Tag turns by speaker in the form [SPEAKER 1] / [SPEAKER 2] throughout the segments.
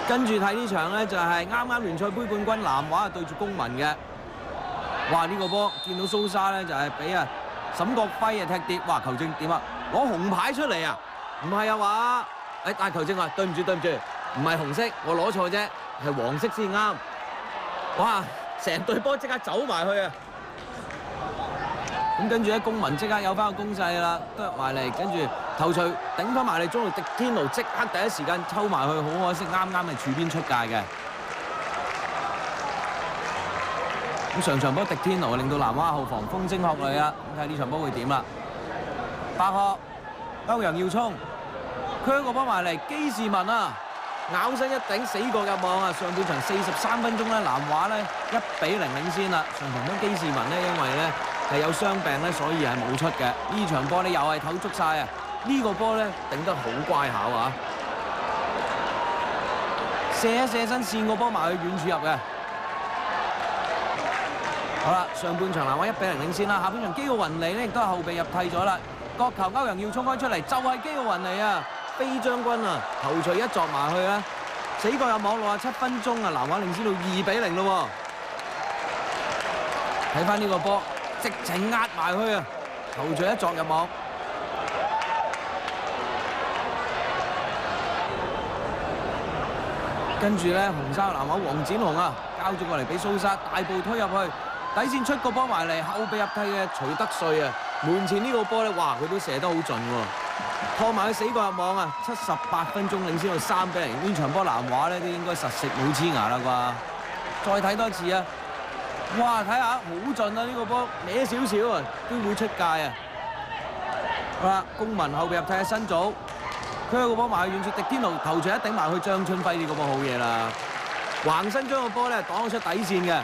[SPEAKER 1] 跟住睇呢場咧就係啱啱聯賽杯冠軍南華對住公民嘅。哇！呢個波見到蘇沙咧就係俾沈國輝踢跌，哇！球證點啊？攞紅牌出嚟啊？唔係啊嘛？但球證話對唔住，唔係紅色，我攞錯啫，係黃色先啱。哇！成隊波即刻走埋去啊！咁跟住咧，公民即刻有翻個攻勢啦，剁埋嚟，跟住頭槌頂翻埋嚟，中路迪天奴即刻第一時間抽埋去，好可惜啱啱係柱邊出界嘅。咁上場波迪天奴令到南華後防風聲鶴唳啊！咁睇呢場波會點啦？白鶴、歐陽耀聰，佢個波埋嚟，基士文啊，咬身一頂死角入網啊！上半場43分鐘咧，南華咧1-0領先啦。上場波基士文咧，因為咧係有傷病咧，所以係冇出嘅。呢場波咧又係唞足晒啊！呢個波咧頂得好乖巧啊！射一射身線個波埋去遠處入嘅。好啦，上半場南華1-0領先啦，下半場基奧雲尼咧亦都係後備入替咗啦。角球歐陽耀聰開出嚟，就係基奧雲尼啊！飛將軍啊，頭槌一撞埋去啊，死角入網67分鐘啊，南華領先到2-0咯。睇翻呢個波，直情壓埋去啊，頭槌一撞入網。跟住咧，紅衫南華黃展雄啊，交咗過嚟俾蘇沙，大步推入去。底線出個波埋嚟，後備入替嘅徐德瑞啊，門前呢個波咧，哇佢都射得好盡喎，拖埋佢死角入網啊！78分鐘領先到3-0，呢場波南華咧都應該實食冇黐牙啦啩。再睇多次啊！哇，睇下好盡啊！呢個波歪少少啊，都會出界啊！好啦，公民後備入替嘅新組，佢有個波埋去遠處，迪天奴頭槌一頂埋去張春輝呢個波好嘢啦，橫身將個波咧擋出底線嘅。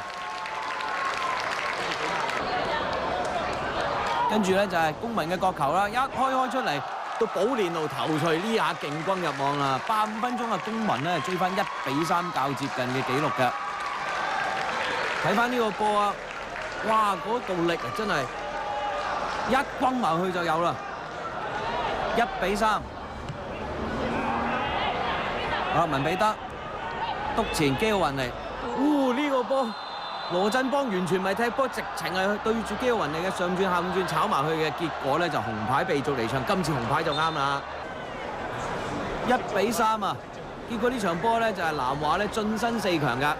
[SPEAKER 1] 跟住咧就係公民嘅角球啦，一開出嚟到寶蓮奴頭槌呢下勁轟入網啦！85分鐘啊，公民咧追翻1-3較接近嘅紀錄嘅。睇翻呢個波啊，哇嗰度力啊真係一轟埋去就有啦！1-3。好啦，文彼得督前基奧雲尼，呢個波。羅振邦完全唔係踢波，直情係對住基奧雲尼嘅上轉下轉炒埋去嘅，結果咧就紅牌被逐離場。今次紅牌就啱啦，1-3啊！結果呢場波咧就係南華咧晉身4強㗎。